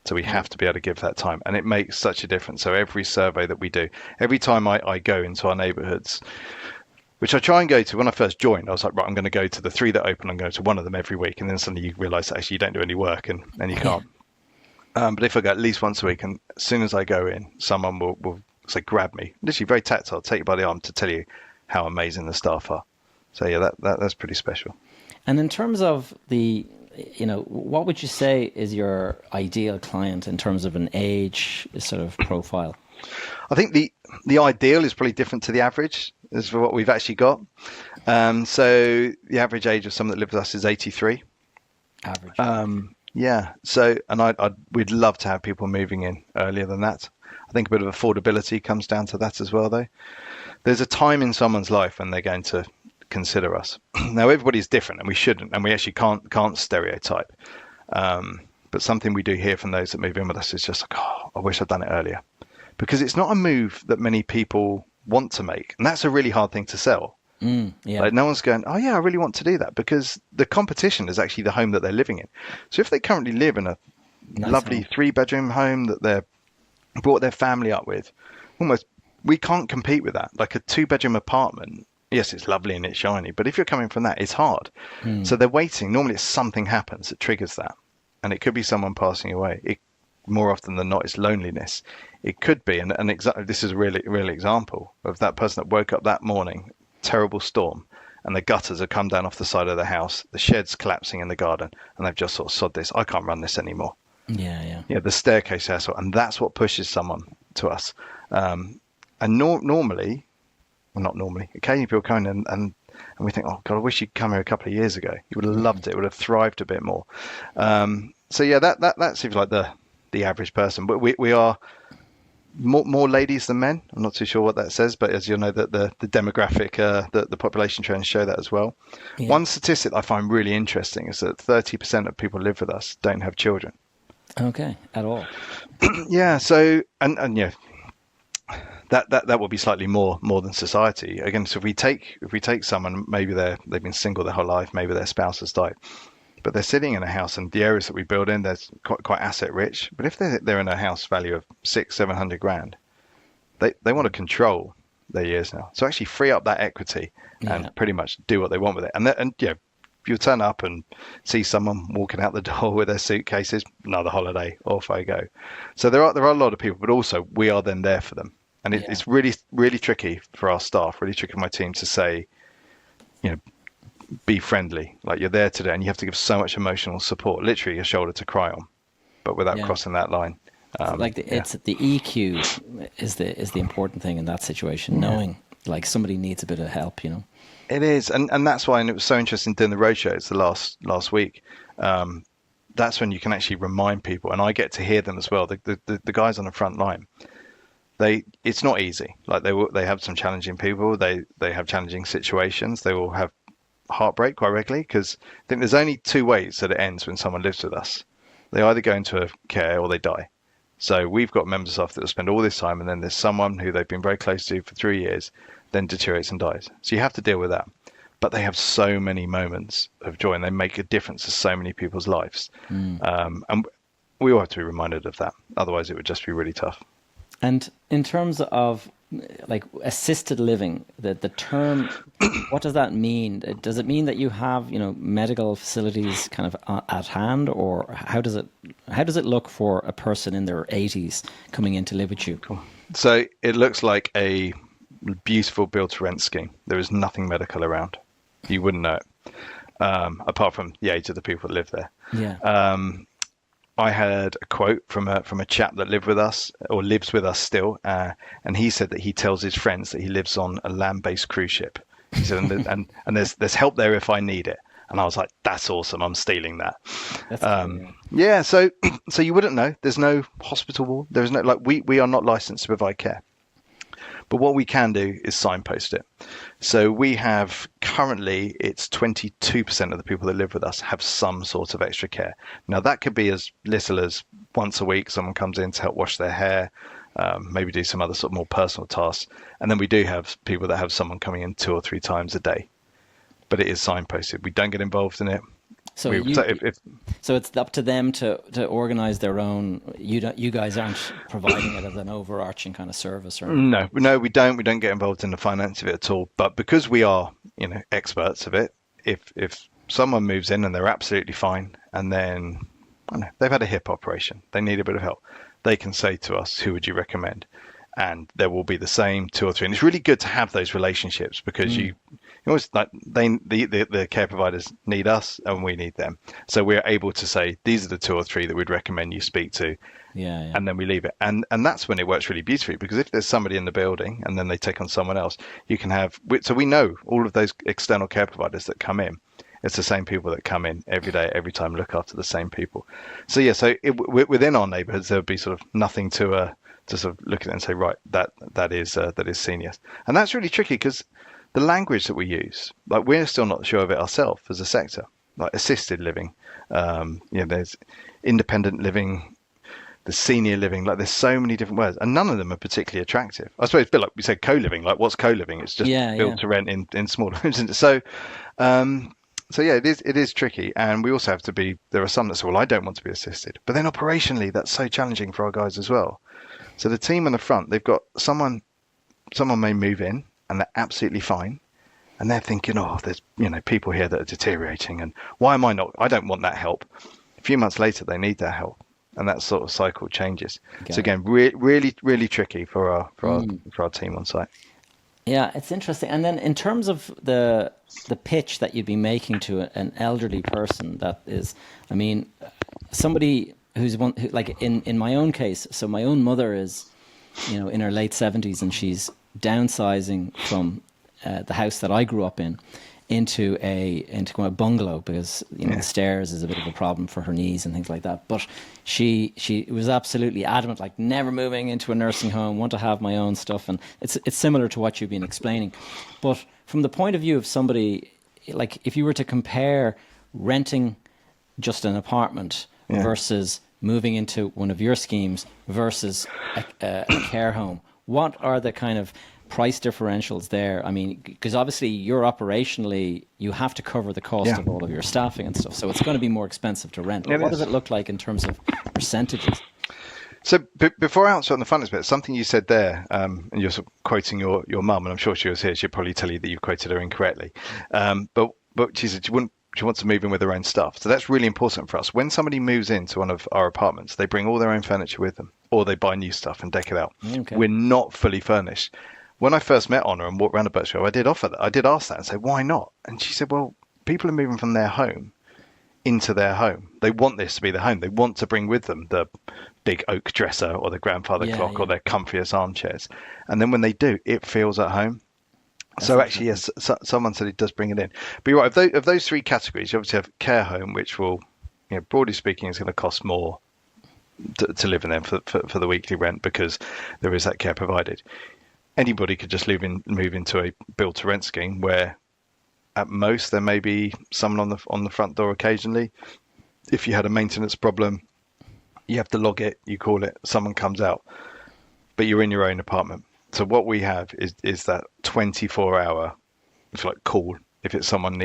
So we have to be able to give that time. And it makes such a difference. So every survey that we do, every time I go into our neighborhoods, which I try and go to, when I first joined, I was like, right, I'm going to go to the 3 that open and go to one of them every week. And then suddenly you realize that actually you don't do any work and you can't. But if I go at least once a week, and as soon as I go in, someone will say, grab me, literally very tactile, take you by the arm to tell you how amazing the staff are. So yeah, that's pretty special. And in terms of what would you say is your ideal client in terms of an age sort of profile? I think the ideal is probably different to the average as for what we've actually got. So the average age of someone that lives with us is 83. Average. Yeah. So, and we'd love to have people moving in earlier than that. I think a bit of affordability comes down to that as well, though. There's a time in someone's life when they're going to consider us. Now, everybody's different, and we shouldn't, and we actually can't stereotype. But something we do hear from those that move in with us is just like, oh, I wish I'd done it earlier, because it's not a move that many people want to make, and that's a really hard thing to sell. Yeah. Like no one's going, oh yeah, I really want to do that, because the competition is actually the home that they're living in. So if they currently live in a lovely 3-bedroom home that they're brought their family up with, almost we can't compete with that. Like a 2-bedroom apartment, yes, it's lovely and it's shiny, but if you're coming from that, it's hard. So they're waiting. Normally, it's something happens that triggers that, and it could be someone passing away. More often than not, it's loneliness. It could be, and this is a real example of that person that woke up that morning, terrible storm, and the gutters have come down off the side of the house, the shed's collapsing in the garden, and they've just sort of sod this. I can't run this anymore. Yeah. The staircase hassle, and that's what pushes someone to us. And normally, well, not normally, occasionally people come in and we think, oh God, I wish you'd come here a couple of years ago. You would have loved it. It would have thrived a bit more. So yeah, that seems like the average person, but we are more ladies than men. I'm not too sure what that says, but as you know, that the demographic, the population trends show that as well. Yeah. One statistic I find really interesting is that 30% of people who live with us don't have children. Okay, at all. Yeah. So and yeah, that will be slightly more than society. Again, so if we take someone, maybe they've been single their whole life, maybe their spouse has died, but they're sitting in a house, and the areas that we build in, there's quite asset rich. But if they're in a house value of 600-700 grand, they want to control their years now. So actually free up that equity and pretty much do what they want with it. And if you turn up and see someone walking out the door with their suitcases, another holiday, off I go. So there are a lot of people, but also we are then there for them. And it's really, really tricky for our staff, really tricky for my team to say, be friendly, like you're there today, and you have to give so much emotional support, literally a shoulder to cry on, but without crossing that line. It's the EQ is the important thing in that situation, knowing like somebody needs a bit of help, It is, and that's why, and it was so interesting doing the roadshows the last week. That's when you can actually remind people, and I get to hear them as well. The guys on the front line, it's not easy. Like they have some challenging people. They have challenging situations. They will have heartbreak quite regularly, because I think there's only two ways that it ends when someone lives with us. They either go into a care or they die. So we've got members of staff that will spend all this time, and then there's someone who they've been very close to for 3 years, then deteriorates and dies. So you have to deal with that. But they have so many moments of joy, and they make a difference to so many people's lives. And we all have to be reminded of that. Otherwise, it would just be really tough. And in terms of like assisted living, the term, what does that mean? Does it mean that you have, medical facilities kind of at hand, or how does it look for a person in their 80s coming in to live with you? Cool. So it looks like a beautiful build-to-rent scheme. There is nothing medical around. You wouldn't know it, apart from the age of the people that live there. Yeah. I had a quote from a chap that lived with us, or lives with us still, and he said that he tells his friends that he lives on a land-based cruise ship. He said, and there's help there if I need it. And I was like, that's awesome. I'm stealing that. That's cool, yeah. So you wouldn't know. There's no hospital wall. There's no, like, we are not licensed to provide care. But what we can do is signpost it. So we have currently, it's 22% of the people that live with us have some sort of extra care. Now that could be as little as once a week, someone comes in to help wash their hair, maybe do some other sort of more personal tasks. And then we do have people that have someone coming in 2 or 3 times a day. But it is signposted. We don't get involved in it. So so it's up to them to organize their own. You guys aren't providing it as an overarching kind of service, or no, we don't. We don't get involved in the finance of it at all. But because we are, experts of it, if someone moves in and they're absolutely fine, and then I don't know, they've had a hip operation, they need a bit of help, they can say to us, "Who would you recommend?" And there will be the same 2 or 3. And it's really good to have those relationships, because you always, like, the care providers need us and we need them. So we're able to say, these are the 2 or 3 that we'd recommend you speak to. Yeah. And then we leave it. And that's when it works really beautifully, because if there's somebody in the building and then they take on someone else, you can have, so we know all of those external care providers that come in. It's the same people that come in every day, every time, look after the same people. So yeah, so within our neighborhoods, there would be sort of nothing to sort of look at it and say, right, that is seniors. And that's really tricky, because the language that we use, like, we're still not sure of it ourselves as a sector. Like assisted living, there's independent living, the senior living, like there's so many different words, and none of them are particularly attractive. I suppose it's a bit like we said co-living. Like, what's co-living? It's just built to rent in smaller rooms. So yeah, it is tricky. And we also have to be, there are some that say, well, I don't want to be assisted. But then operationally, that's so challenging for our guys as well. So the team on the front, they've got someone may move in and they're absolutely fine. And they're thinking, oh, there's, people here that are deteriorating. And why am I not? I don't want that help. A few months later, they need that help. And that sort of cycle changes. So again, really, really tricky for our team on site. Yeah, it's interesting. And then in terms of the pitch that you'd be making to an elderly person, that is, somebody who's like in my own case. So my own mother is, in her late 70s, and she's downsizing from the house that I grew up in into a bungalow, because the stairs is a bit of a problem for her knees and things like that. But she was absolutely adamant, like, never moving into a nursing home, want to have my own stuff. And it's similar to what you've been explaining. But from the point of view of somebody, like, if you were to compare renting just an apartment versus moving into one of your schemes versus a care home, what are the kind of price differentials there? Because obviously you're operationally, you have to cover the cost of all of your staffing and stuff, so it's going to be more expensive to rent. What does it look like in terms of percentages? So before I answer on the finance bit, something you said there, and you're sort of quoting your mum, and I'm sure she was here, she'd probably tell you that you quoted her incorrectly. But she said she wants to move in with her own stuff. So that's really important for us. When somebody moves into one of our apartments, they bring all their own furniture with them, or they buy new stuff and deck it out. Okay. We're not fully furnished. When I first met Honor and walked around the boat show, I did offer that. I did ask that and say, why not? And she said, well, people are moving from their home into their home. They want this to be their home. They want to bring with them the big oak dresser or the grandfather clock or their comfiest armchairs. And then when they do, it feels at home. That's so actually, yes, someone said it does bring it in. But you're right, of those 3 categories, you obviously have care home, which will, broadly speaking, is going to cost more to live in them for the weekly rent, because there is that care provided. Anybody could just move into a build to rent scheme where At most, there may be someone on the front door occasionally. If you had a maintenance problem, you have to log it, you call it, someone comes out, but you're in your own apartment. So what we have is that 24-hour, if like call, if it's someone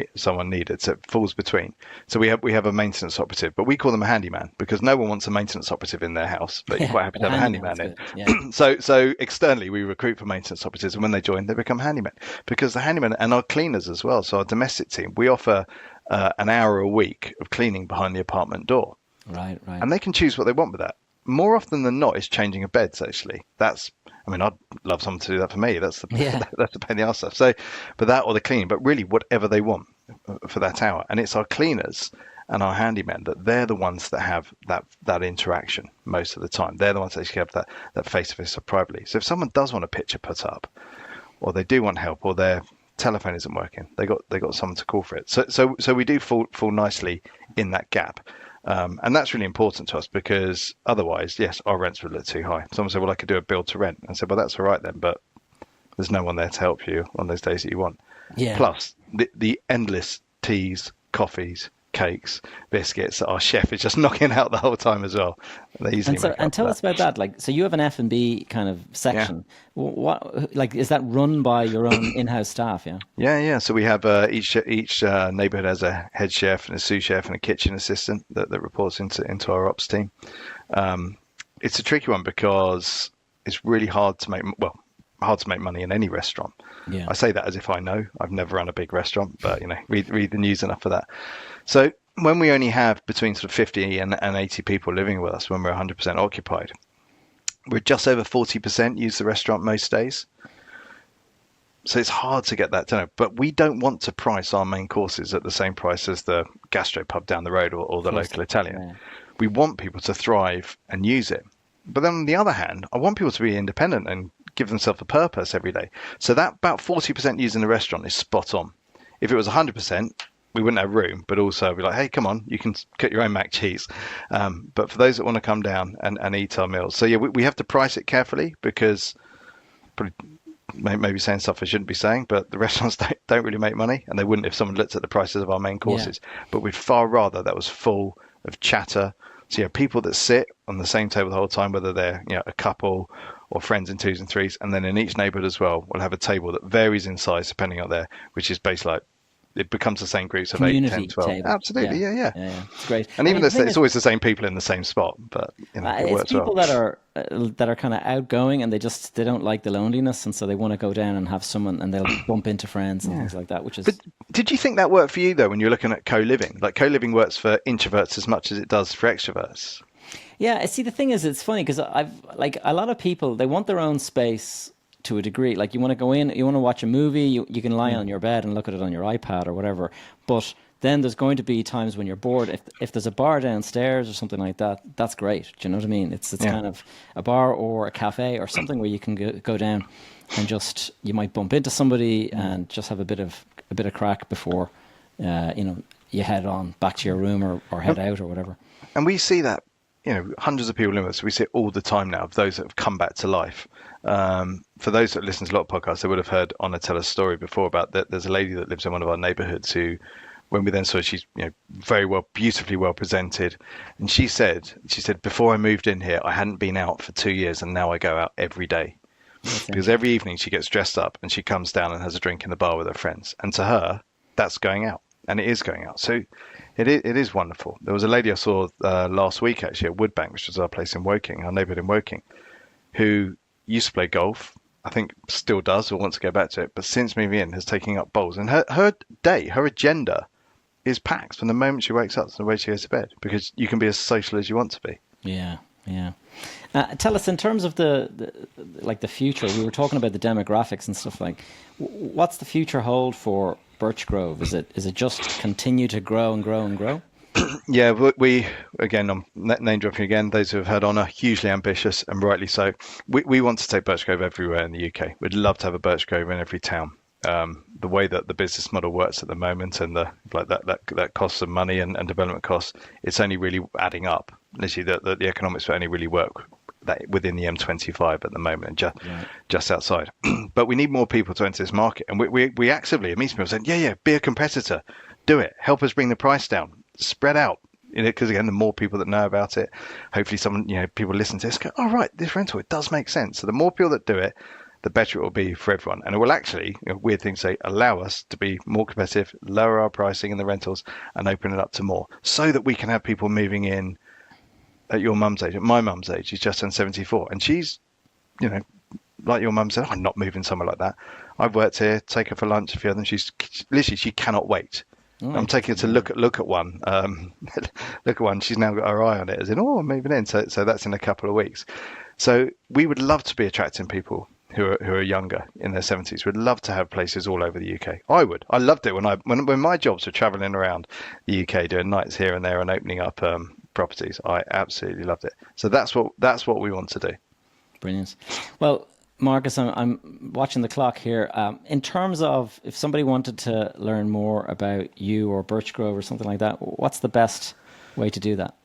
needed. So it falls between. So we have a maintenance operative, but we call them a handyman because no one wants a maintenance operative in their house, but you're quite happy to have a handyman in. Yeah. So externally we recruit for maintenance operatives, and when they join, they become handymen because the handyman and our cleaners as well. So our domestic team, we offer an hour a week of cleaning behind the apartment door. Right. And they can choose what they want with that. More often than not, it's changing of beds. Actually, I'd love someone to do that for me. That's the that's the pain in the arse stuff. So, but that or the cleaning, but really whatever they want for that hour. And it's our cleaners and our handymen that they're the ones that have that interaction most of the time. They're the ones that actually have that face-to-face or privately. So if someone does want a picture put up, or they do want help, or their telephone isn't working, they got someone to call for it. So we do fall nicely in that gap. And that's really important to us because otherwise, yes, our rents would look too high. Someone said, well, I could do a build to rent. I said, well, that's all right then, but there's no one there to help you on those days that you want. Yeah. Plus, the endless teas, coffees, cakes, biscuits that our chef is just knocking out the whole time as well. They easily and tell us about that. Like, so you have an F&B kind of section. Yeah. What, like, is that run by your own in-house staff? Yeah. Yeah. So we have each neighborhood has a head chef and a sous chef and a kitchen assistant that reports into our ops team. It's a tricky one because it's really hard to make money in any restaurant. Yeah. I say that as if I know. I've never run a big restaurant, but read the news enough for that. So when we only have between sort of 50 and 80 people living with us, when we're 100% occupied, we're just over 40% use the restaurant most days. So it's hard to get that turnover. But we don't want to price our main courses at the same price as the gastropub down the road or the local Italian. Yeah. We want people to thrive and use it. But then on the other hand, I want people to be independent and give themselves a purpose every day. So that about 40% using the restaurant is spot on. If it was 100%, we wouldn't have room, but also be like, hey, come on, you can cut your own mac cheese. But for those that want to come down and eat our meals. So yeah, we have to price it carefully because probably maybe saying stuff I shouldn't be saying, but the restaurants don't really make money, and they wouldn't if someone looked at the prices of our main courses. Yeah. But we'd far rather that was full of chatter. So people that sit on the same table the whole time, whether they're a couple or friends in twos and threes, and then in each neighborhood as well, we'll have a table that varies in size depending on there, which is based like it becomes the same groups of community 8, 10, 12. Table. Absolutely, yeah. It's great. And even it's always the same people in the same spot, but it works people well. that are kind of outgoing and they don't like the loneliness, and so they want to go down and have someone, and they'll bump into friends and things like that. Which is. But did you think that worked for you though when you're looking at co-living? Like co-living works for introverts as much as it does for extroverts. Yeah, see, the thing is, it's funny because I've like a lot of people, they want their own space to a degree. Like you want to go in, you want to watch a movie, you can lie on your bed and look at it on your iPad or whatever. But then there's going to be times when you're bored. If there's a bar downstairs or something like that, that's great. Do you know what I mean? It's kind of a bar or a cafe or something where you can go down and just, you might bump into somebody and just have a bit of crack before you head on back to your room or head out or whatever. And we see that, hundreds of people in with us. We see it all the time now of those that have come back to life. For those that listen to a lot of podcasts, they would have heard Anna tell a story before about that. There's a lady that lives in one of our neighborhoods who, when we then saw her, she's beautifully well presented, and she said before I moved in here, I hadn't been out for 2 years, and now I go out every day. Because every evening she gets dressed up and she comes down and has a drink in the bar with her friends, and to her that's going out, and it is going out. So it is wonderful. There was a lady I saw last week actually at Woodbank, which was our place in Woking, our neighbourhood in Woking, who used to play golf, I think still does or wants to go back to it, but since moving in has taken up bowls, and her agenda is packed from the moment she wakes up to the way she goes to bed, because you can be as social as you want to be. Yeah. Tell us, in terms of the future, we were talking about the demographics and stuff, like what's the future hold for Birch Grove? Is it just continue to grow and grow and grow? Yeah, we again, I'm name dropping again, those who have heard Honor, hugely ambitious and rightly so. We want to take Birch Grove everywhere in the UK. We'd love to have a Birch Grove in every town. The way that the business model works at the moment, and that costs of money and development costs, it's only really adding up. Literally, the economics will only really work that within the M25 at the moment, just outside. But we need more people to enter this market, and we actively meet people saying, yeah, be a competitor, do it, help us bring the price down, spread out. Because again, the more people that know about it, hopefully people listen to this, go, oh right, this rental, it does make sense. So the more people that do it, the better it will be for everyone. And it will actually, weird thing to say, allow us to be more competitive, lower our pricing in the rentals, and open it up to more, so that we can have people moving in at your mum's age. At my mum's age, she's just turned 74. And she's, like your mum said, I'm not moving somewhere like that. I've worked here, take her for lunch a few of them. She's literally, she cannot wait. Oh, I'm taking her to look at one. Look at one. She's now got her eye on it, as in, I'm moving in. So that's in a couple of weeks. So we would love to be attracting people who are younger, in their 70s. We'd love to have places all over the UK. I would. I loved it when my jobs were travelling around the UK, doing nights here and there and opening up properties. I absolutely loved it. So that's what we want to do. Brilliant. Well, Marcus, I'm watching the clock here. In terms of if somebody wanted to learn more about you or Birchgrove or something like that, what's the best way to do that?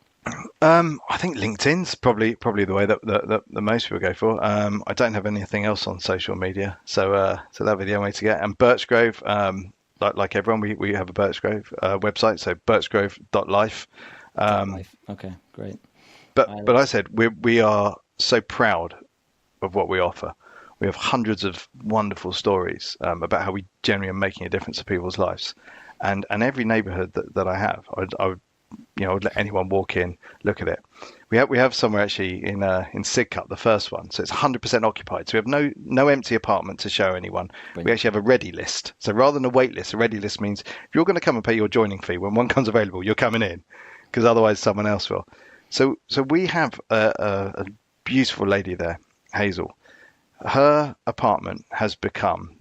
I think LinkedIn's probably the way that most people go for. I don't have anything else on social media, so that would be the only way to get. And Birchgrove, like everyone, we have a Birchgrove website, so birchgrove.life. Okay, great. But I said we are so proud of what we offer. We have hundreds of wonderful stories about how we genuinely are making a difference to people's lives, and every neighbourhood that I have, I would let anyone walk in, look at it. We have somewhere actually in Sidcup, the first one, so it's 100% occupied. So we have no empty apartment to show anyone. Brilliant. We actually have a ready list. So rather than a wait list, a ready list means if you're going to come and pay your joining fee when one comes available, you're coming in, because otherwise someone else will. So we have a beautiful lady there, Hazel. Her apartment has become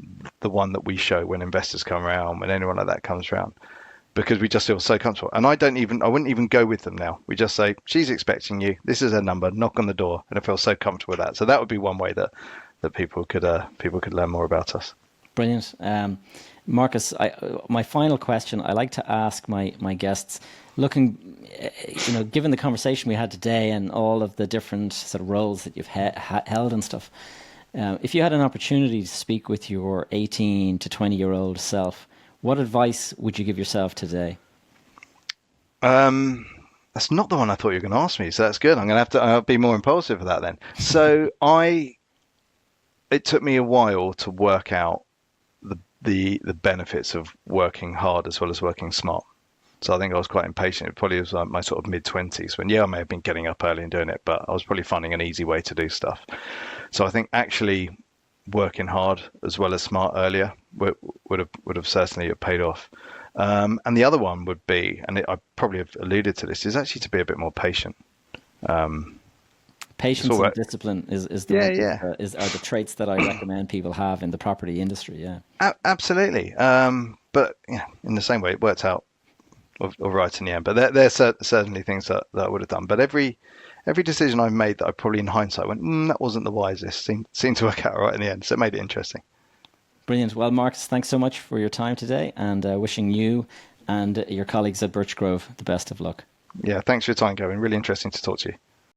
the one that we show when investors come around, when anyone like that comes around, because we just feel so comfortable. And I wouldn't even go with them now. We just say, she's expecting you. This is her number. Knock on the door. And I feel so comfortable with that. So that would be one way that people could learn more about us. Brilliant. Marcus, my final question, I like to ask my guests, looking, given the conversation we had today and all of the different sort of roles that you've held and stuff, if you had an opportunity to speak with your 18 to 20-year-old self, what advice would you give yourself today? That's not the one I thought you were going to ask me, so that's good. I'll be more impulsive for that then. So it took me a while to work out the benefits of working hard as well as working smart. So I think I was quite impatient. It probably was like my sort of mid-20s when, I may have been getting up early and doing it, but I was probably finding an easy way to do stuff. So I think actually working hard as well as smart earlier would have certainly paid off. And the other one would be, and I probably have alluded to this, is actually to be a bit more patient. Patience and discipline are the traits that I recommend people have in the property industry. Yeah, absolutely. But in the same way, it worked out all right in the end. But there's certainly things that I would have done. But every decision I've made that I probably in hindsight went, that wasn't the wisest, seemed to work out right in the end. So it made it interesting. Brilliant. Well, Marcus, thanks so much for your time today, and wishing you and your colleagues at Birchgrove the best of luck. Yeah, thanks for your time, Gavin. Really interesting to talk to you.